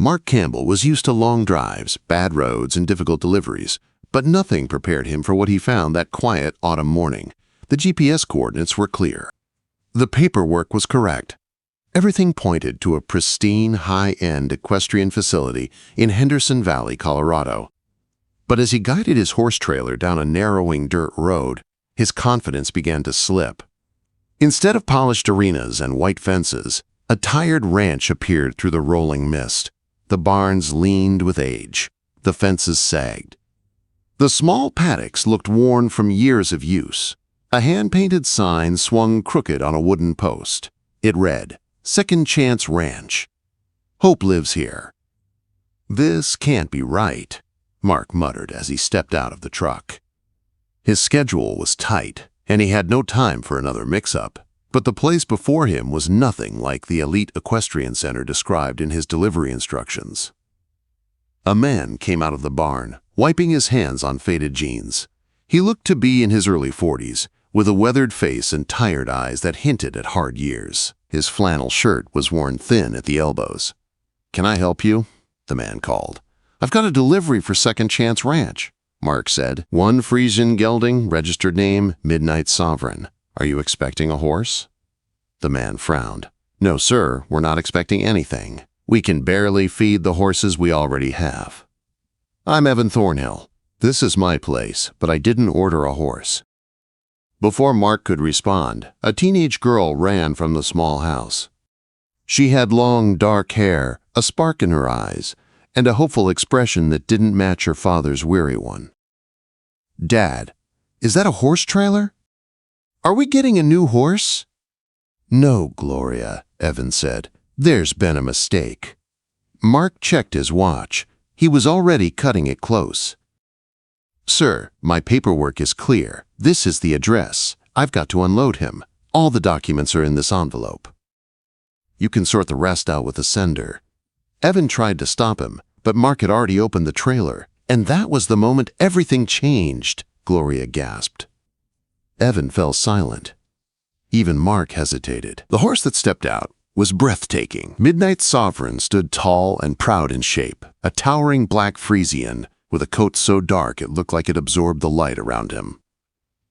Mark Campbell was used to long drives, bad roads, and difficult deliveries, but nothing prepared him for what he found that quiet autumn morning. The GPS coordinates were clear. The paperwork was correct. Everything pointed to a pristine, high-end equestrian facility in Henderson Valley, Colorado. But as he guided his horse trailer down a narrowing dirt road, his confidence began to slip. Instead of polished arenas and white fences, a tired ranch appeared through the rolling mist. The barns leaned with age. The fences sagged. The small paddocks looked worn from years of use. A hand-painted sign swung crooked on a wooden post. It read, "Second Chance Ranch. Hope lives here." "This can't be right," Mark muttered as he stepped out of the truck. His schedule was tight, and he had no time for another mix-up. But the place before him was nothing like the elite equestrian center described in his delivery instructions. A man came out of the barn, wiping his hands on faded jeans. He looked to be in his early 40s, with a weathered face and tired eyes that hinted at hard years. His flannel shirt was worn thin at the elbows. "Can I help you?" the man called. "I've got a delivery for Second Chance Ranch," Mark said. "One Friesian gelding, registered name, Midnight Sovereign. Are you expecting a horse?" The man frowned. "No, sir, we're not expecting anything. We can barely feed the horses we already have." "I'm Evan Thornhill. This is my place, but I didn't order a horse." Before Mark could respond, a teenage girl ran from the small house. She had long, dark hair, a spark in her eyes, and a hopeful expression that didn't match her father's weary one. "Dad, is that a horse trailer? Are we getting a new horse?" "No, Gloria," Evan said. "There's been a mistake." Mark checked his watch. He was already cutting it close. "Sir, my paperwork is clear. This is the address. I've got to unload him. All the documents are in this envelope. You can sort the rest out with the sender." Evan tried to stop him, but Mark had already opened the trailer, and that was the moment everything changed, Gloria gasped. Evan fell silent. Even Mark hesitated. The horse that stepped out was breathtaking. Midnight Sovereign stood tall and proud in shape, a towering black Friesian with a coat so dark it looked like it absorbed the light around him.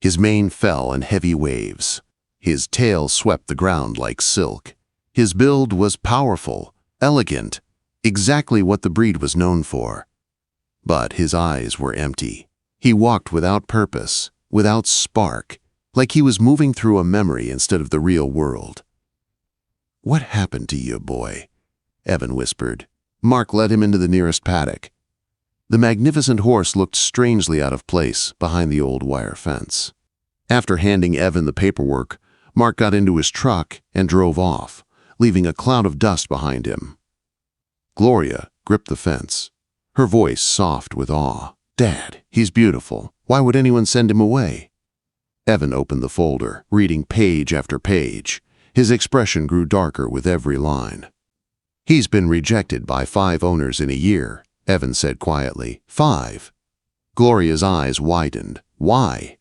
His mane fell in heavy waves. His tail swept the ground like silk. His build was powerful, elegant, exactly what the breed was known for. But his eyes were empty. He walked without purpose, without spark, like he was moving through a memory instead of the real world. "What happened to you, boy?" Evan whispered. Mark led him into the nearest paddock. The magnificent horse looked strangely out of place behind the old wire fence. After handing Evan the paperwork, Mark got into his truck and drove off, leaving a cloud of dust behind him. Gloria gripped the fence, her voice soft with awe. "Dad, he's beautiful. Why would anyone send him away?" Evan opened the folder, reading page after page. His expression grew darker with every line. "He's been rejected by 5 owners in a year," Evan said quietly. 5. Gloria's eyes widened. "Why?"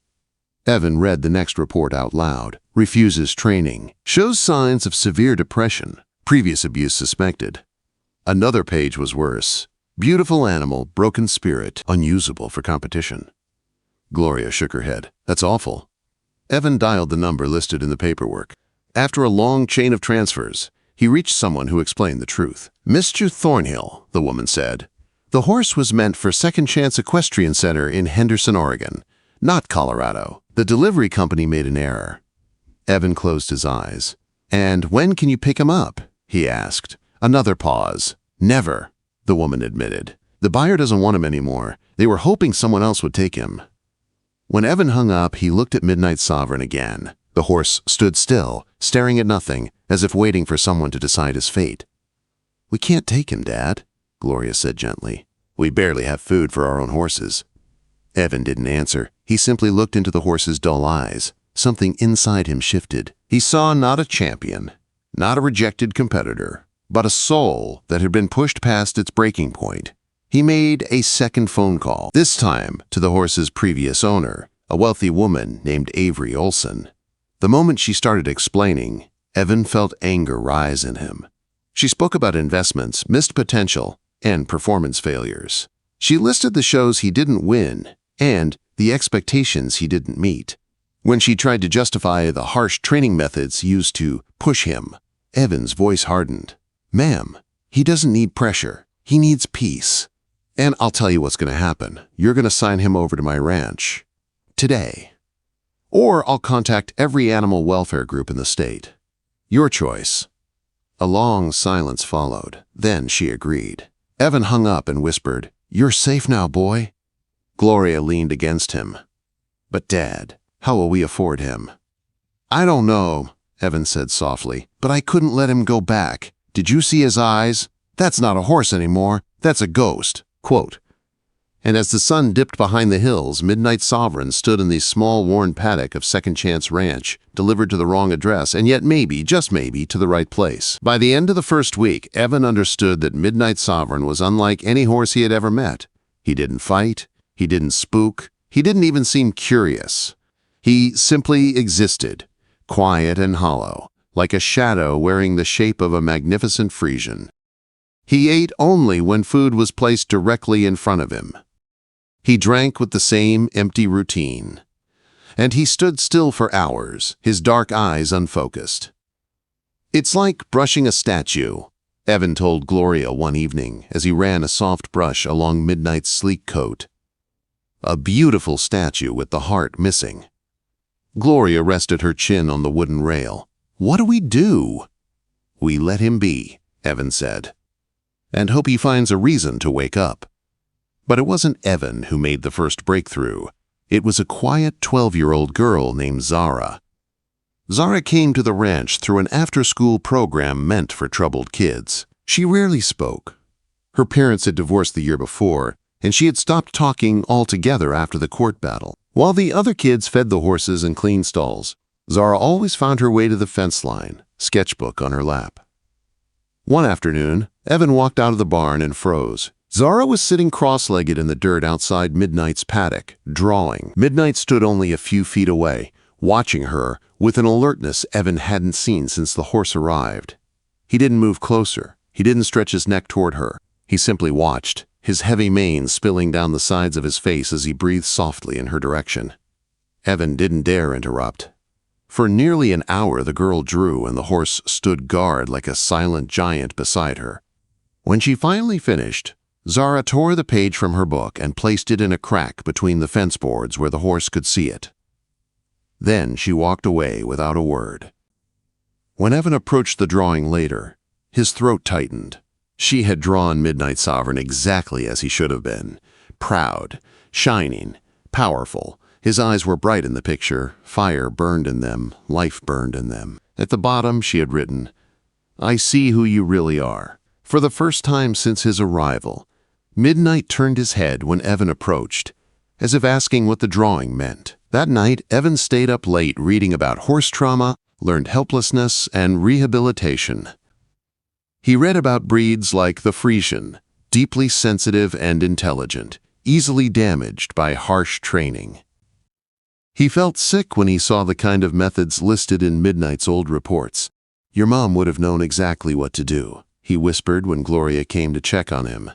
Evan read the next report out loud. "Refuses training. Shows signs of severe depression. Previous abuse suspected." Another page was worse. "Beautiful animal, broken spirit, unusable for competition." Gloria shook her head. "That's awful." Evan dialed the number listed in the paperwork. After a long chain of transfers, he reached someone who explained the truth. "Mr. Thornhill," the woman said, "the horse was meant for Second Chance Equestrian Center in Henderson, Oregon, not Colorado. The delivery company made an error." Evan closed his eyes. "And when can you pick him up?" he asked. Another pause. "Never," the woman admitted. "The buyer doesn't want him anymore. They were hoping someone else would take him." When Evan hung up, he looked at Midnight Sovereign again. The horse stood still, staring at nothing, as if waiting for someone to decide his fate. "We can't take him, Dad," Gloria said gently. "We barely have food for our own horses." Evan didn't answer. He simply looked into the horse's dull eyes. Something inside him shifted. He saw not a champion, not a rejected competitor, but a soul that had been pushed past its breaking point. He made a second phone call, this time to the horse's previous owner, a wealthy woman named Avery Olson. The moment she started explaining, Evan felt anger rise in him. She spoke about investments, missed potential, and performance failures. She listed the shows he didn't win and the expectations he didn't meet. When she tried to justify the harsh training methods used to push him, Evan's voice hardened. "Ma'am, he doesn't need pressure. He needs peace. And I'll tell you what's going to happen. You're going to sign him over to my ranch. Today. Or I'll contact every animal welfare group in the state. Your choice." A long silence followed. Then she agreed. Evan hung up and whispered, "You're safe now, boy." Gloria leaned against him. "But Dad, how will we afford him?" "I don't know," Evan said softly, "but I couldn't let him go back. Did you see his eyes? That's not a horse anymore. That's a ghost." Quote, and as the sun dipped behind the hills, Midnight Sovereign stood in the small, worn paddock of Second Chance Ranch, delivered to the wrong address, and yet maybe, just maybe, to the right place. By the end of the first week, Evan understood that Midnight Sovereign was unlike any horse he had ever met. He didn't fight. He didn't spook. He didn't even seem curious. He simply existed, quiet and hollow, like a shadow wearing the shape of a magnificent Friesian. He ate only when food was placed directly in front of him. He drank with the same empty routine. And he stood still for hours, his dark eyes unfocused. "It's like brushing a statue," Evan told Gloria one evening as he ran a soft brush along Midnight's sleek coat. "A beautiful statue with the heart missing." Gloria rested her chin on the wooden rail. "What do we do?" "We let him be," Evan said, "and hope he finds a reason to wake up." But it wasn't Evan who made the first breakthrough. It was a quiet 12-year-old girl named Zara. Zara came to the ranch through an after-school program meant for troubled kids. She rarely spoke. Her parents had divorced the year before, and she had stopped talking altogether after the court battle. While the other kids fed the horses and cleaned stalls, Zara always found her way to the fence line, sketchbook on her lap. One afternoon, Evan walked out of the barn and froze. Zara was sitting cross-legged in the dirt outside Midnight's paddock, drawing. Midnight stood only a few feet away, watching her with an alertness Evan hadn't seen since the horse arrived. He didn't move closer. He didn't stretch his neck toward her. He simply watched, his heavy mane spilling down the sides of his face as he breathed softly in her direction. Evan didn't dare interrupt. For nearly an hour the girl drew and the horse stood guard like a silent giant beside her. When she finally finished, Zara tore the page from her book and placed it in a crack between the fence boards where the horse could see it. Then she walked away without a word. When Evan approached the drawing later, his throat tightened. She had drawn Midnight Sovereign exactly as he should have been. Proud, shining, powerful. His eyes were bright in the picture. Fire burned in them. Life burned in them. At the bottom, she had written, "I see who you really are." For the first time since his arrival, Midnight turned his head when Evan approached, as if asking what the drawing meant. That night, Evan stayed up late reading about horse trauma, learned helplessness, and rehabilitation. He read about breeds like the Friesian, deeply sensitive and intelligent, easily damaged by harsh training. He felt sick when he saw the kind of methods listed in Midnight's old reports. "Your mom would have known exactly what to do," he whispered when Gloria came to check on him.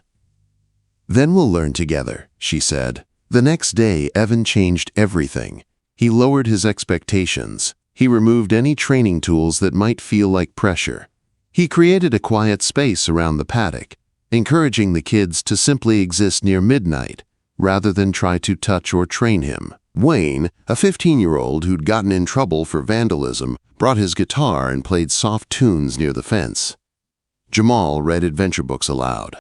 "Then we'll learn together," she said. The next day, Evan changed everything. He lowered his expectations. He removed any training tools that might feel like pressure. He created a quiet space around the paddock, encouraging the kids to simply exist near Midnight, rather than try to touch or train him. Wayne, a 15-year-old who'd gotten in trouble for vandalism, brought his guitar and played soft tunes near the fence. Jamal read adventure books aloud.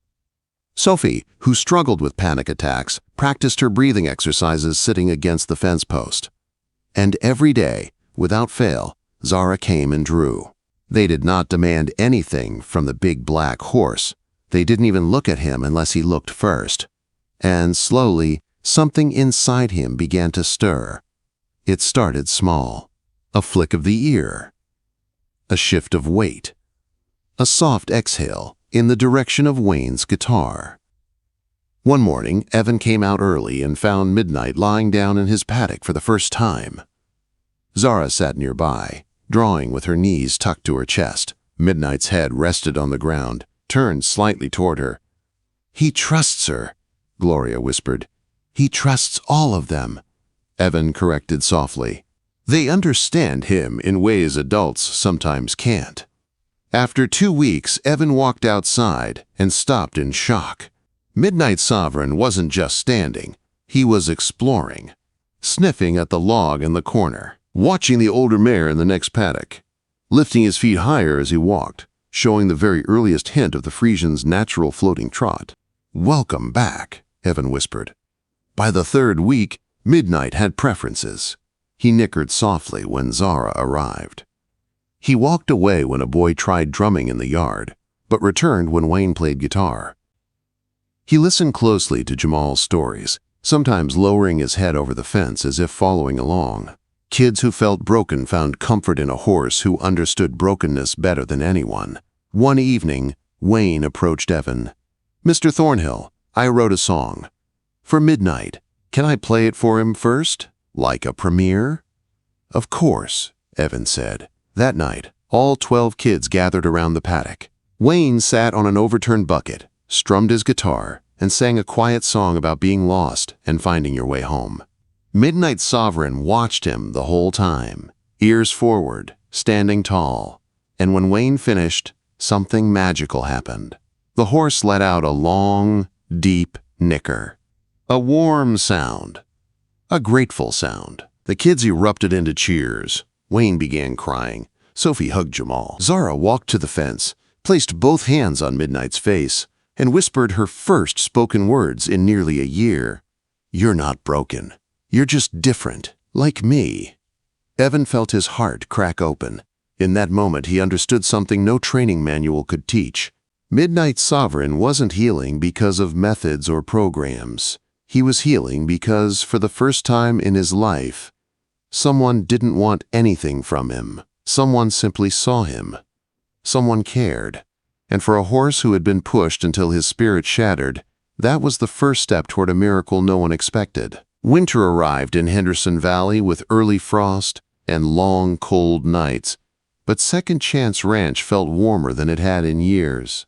Sophie, who struggled with panic attacks, practiced her breathing exercises sitting against the fence post. And every day, without fail, Zara came and drew. They did not demand anything from the big black horse. They didn't even look at him unless he looked first. And slowly, something inside him began to stir. It started small. A flick of the ear. A shift of weight. A soft exhale in the direction of Wayne's guitar. One morning, Evan came out early and found Midnight lying down in his paddock for the first time. Zara sat nearby, drawing with her knees tucked to her chest. Midnight's head rested on the ground, turned slightly toward her. "He trusts her," Gloria whispered. "He trusts all of them," Evan corrected softly. "They understand him in ways adults sometimes can't." After 2 weeks, Evan walked outside and stopped in shock. Midnight Sovereign wasn't just standing, he was exploring, sniffing at the log in the corner, watching the older mare in the next paddock, lifting his feet higher as he walked, showing the very earliest hint of the Friesian's natural floating trot. "Welcome back," Evan whispered. By the 3rd week, Midnight had preferences. He nickered softly when Zara arrived. He walked away when a boy tried drumming in the yard, but returned when Wayne played guitar. He listened closely to Jamal's stories, sometimes lowering his head over the fence as if following along. Kids who felt broken found comfort in a horse who understood brokenness better than anyone. One evening, Wayne approached Evan. "Mr. Thornhill, I wrote a song. For Midnight. Can I play it for him first? Like a premiere?" "Of course," Evan said. That night, all 12 kids gathered around the paddock. Wayne sat on an overturned bucket, strummed his guitar, and sang a quiet song about being lost and finding your way home. Midnight Sovereign watched him the whole time, ears forward, standing tall. And when Wayne finished, something magical happened. The horse let out a long, deep nicker. A warm sound. A grateful sound. The kids erupted into cheers. Wayne began crying. Sophie hugged Jamal. Zara walked to the fence, placed both hands on Midnight's face, and whispered her first spoken words in nearly a year. "You're not broken. You're just different, like me." Evan felt his heart crack open. In that moment, he understood something no training manual could teach. Midnight Sovereign wasn't healing because of methods or programs. He was healing because, for the first time in his life, someone didn't want anything from him. Someone simply saw him. Someone cared. And for a horse who had been pushed until his spirit shattered, that was the first step toward a miracle no one expected. Winter arrived in Henderson Valley with early frost and long, cold nights, but Second Chance Ranch felt warmer than it had in years.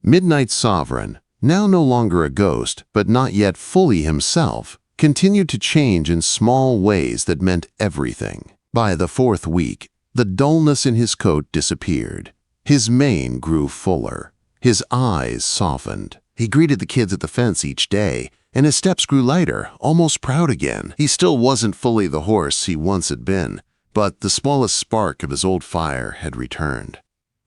Midnight Sovereign, now no longer a ghost, but not yet fully himself, continued to change in small ways that meant everything. By the 4th week, the dullness in his coat disappeared. His mane grew fuller. His eyes softened. He greeted the kids at the fence each day, and his steps grew lighter, almost proud again. He still wasn't fully the horse he once had been, but the smallest spark of his old fire had returned.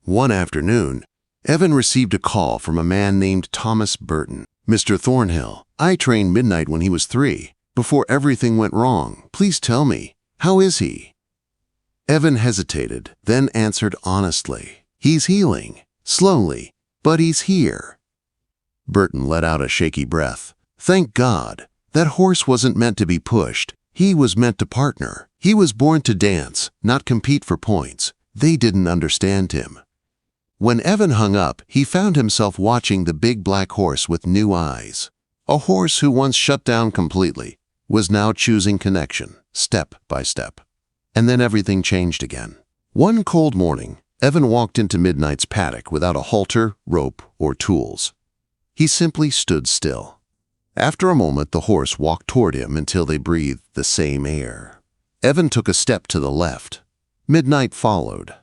One afternoon, Evan received a call from a man named Thomas Burton. "Mr. Thornhill, I trained Midnight when he was 3, before everything went wrong. Please tell me, how is he?" Evan hesitated, then answered honestly. "He's healing, slowly, but he's here." Burton let out a shaky breath. "Thank God. That horse wasn't meant to be pushed. He was meant to partner. He was born to dance, not compete for points. They didn't understand him." When Evan hung up, he found himself watching the big black horse with new eyes. A horse who once shut down completely was now choosing connection, step by step. And then everything changed again. One cold morning, Evan walked into Midnight's paddock without a halter, rope, or tools. He simply stood still. After a moment, the horse walked toward him until they breathed the same air. Evan took a step to the left. Midnight followed.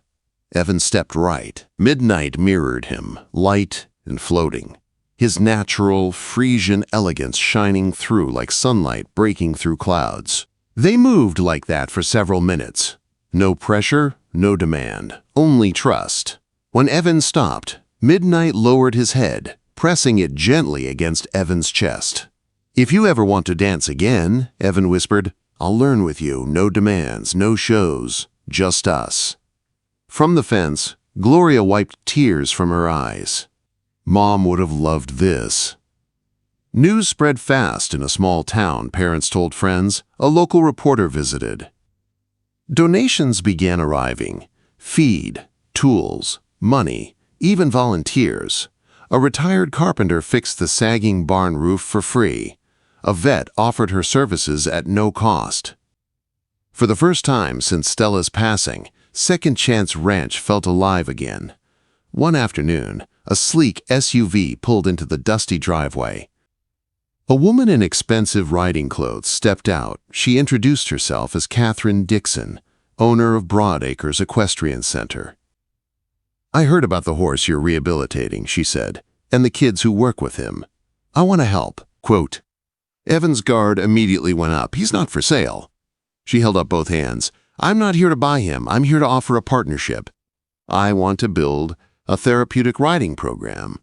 Evan stepped right. Midnight mirrored him, light and floating, his natural Friesian elegance shining through like sunlight breaking through clouds. They moved like that for several minutes. No pressure, no demand, only trust. When Evan stopped, Midnight lowered his head, pressing it gently against Evan's chest. "If you ever want to dance again," Evan whispered, "I'll learn with you. No demands, no shows, just us." From the fence, Gloria wiped tears from her eyes. Mom would have loved this. News spread fast in a small town, parents told friends. A local reporter visited. Donations began arriving. Feed, tools, money, even volunteers. A retired carpenter fixed the sagging barn roof for free. A vet offered her services at no cost. For the first time since Stella's passing, Second Chance Ranch felt alive again. One afternoon, a sleek SUV pulled into the dusty driveway. A woman in expensive riding clothes stepped out. She introduced herself as Catherine Dixon, owner of Broadacres Equestrian Center. "I heard about the horse you're rehabilitating," she said, "and the kids who work with him. I want to help." Quote, Evan's guard immediately went up. "He's not for sale." She held up both hands. "I'm not here to buy him. I'm here to offer a partnership. I want to build a therapeutic riding program.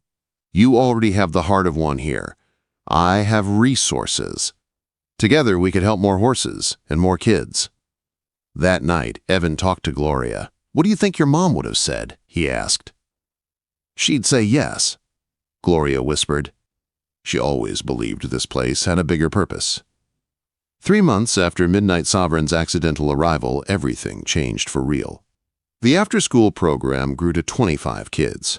You already have the heart of one here. I have resources. Together we could help more horses and more kids." That night, Evan talked to Gloria. "What do you think your mom would have said?" he asked. "She'd say yes," Gloria whispered. She always believed this place had a bigger purpose. 3 months after Midnight Sovereign's accidental arrival, everything changed for real. The after-school program grew to 25 kids.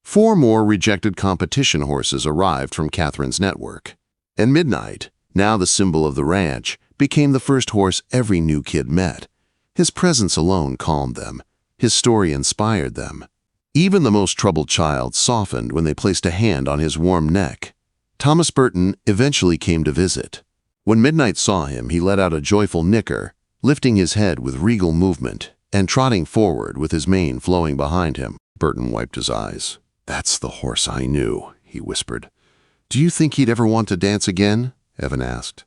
4 more rejected competition horses arrived from Catherine's network. And Midnight, now the symbol of the ranch, became the first horse every new kid met. His presence alone calmed them. His story inspired them. Even the most troubled child softened when they placed a hand on his warm neck. Thomas Burton eventually came to visit. When Midnight saw him, he let out a joyful nicker, lifting his head with regal movement and trotting forward with his mane flowing behind him. Burton wiped his eyes. "That's the horse I knew," he whispered. "Do you think he'd ever want to dance again?" Evan asked.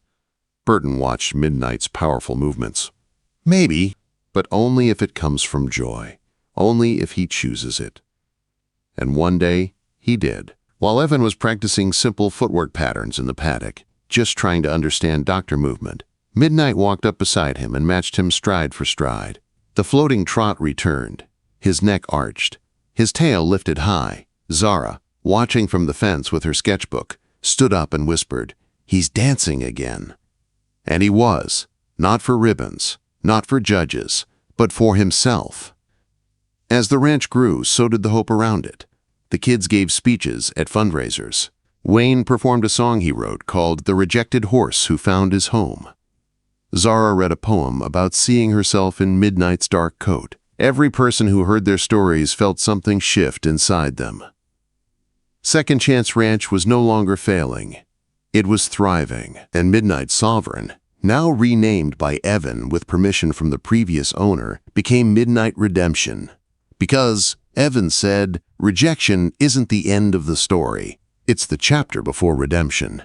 Burton watched Midnight's powerful movements. "Maybe, but only if it comes from joy. Only if he chooses it." And one day, he did. While Evan was practicing simple footwork patterns in the paddock, just trying to understand doctor movement, Midnight walked up beside him and matched him stride for stride. The floating trot returned. His neck arched. His tail lifted high. Zara, watching from the fence with her sketchbook, stood up and whispered, "He's dancing again." And he was, not for ribbons, not for judges, but for himself. As the ranch grew, so did the hope around it. The kids gave speeches at fundraisers. Wayne performed a song he wrote called "The Rejected Horse Who Found His Home." Zara read a poem about seeing herself in Midnight's dark coat. Every person who heard their stories felt something shift inside them. Second Chance Ranch was no longer failing. It was thriving, and Midnight Sovereign, now renamed by Evan with permission from the previous owner, became Midnight Redemption. Because, Evan said, rejection isn't the end of the story. It's the chapter before redemption.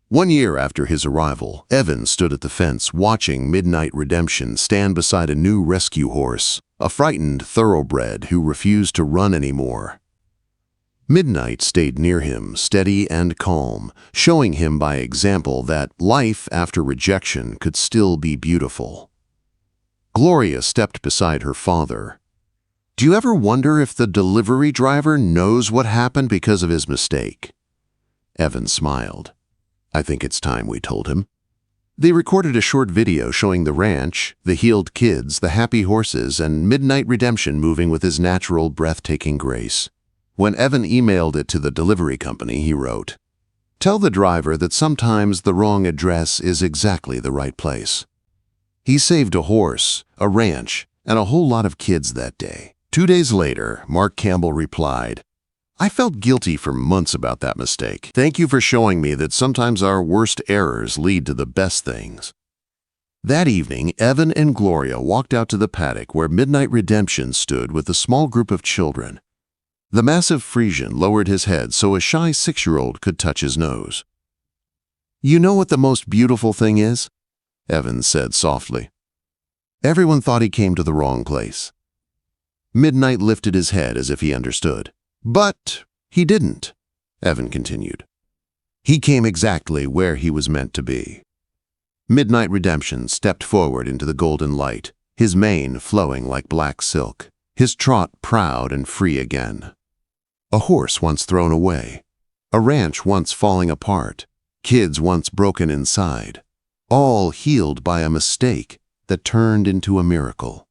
1 year after his arrival, Evan stood at the fence watching Midnight Redemption stand beside a new rescue horse, a frightened thoroughbred who refused to run anymore. Midnight stayed near him, steady and calm, showing him by example that life after rejection could still be beautiful. Gloria stepped beside her father. "Do you ever wonder if the delivery driver knows what happened because of his mistake?" Evan smiled. "I think it's time we told him." They recorded a short video showing the ranch, the healed kids, the happy horses, and Midnight Redemption moving with his natural, breathtaking grace. When Evan emailed it to the delivery company, he wrote, "Tell the driver that sometimes the wrong address is exactly the right place." He saved a horse, a ranch, and a whole lot of kids that day. 2 days later, Mark Campbell replied, "I felt guilty for months about that mistake. Thank you for showing me that sometimes our worst errors lead to the best things." That evening, Evan and Gloria walked out to the paddock where Midnight Redemption stood with a small group of children. The massive Friesian lowered his head so a shy 6-year-old could touch his nose. "You know what the most beautiful thing is?" Evan said softly. "Everyone thought he came to the wrong place." Midnight lifted his head as if he understood. "But he didn't," Evan continued. "He came exactly where he was meant to be." Midnight Redemption stepped forward into the golden light, his mane flowing like black silk, his trot proud and free again. A horse once thrown away, a ranch once falling apart, kids once broken inside, all healed by a mistake that turned into a miracle.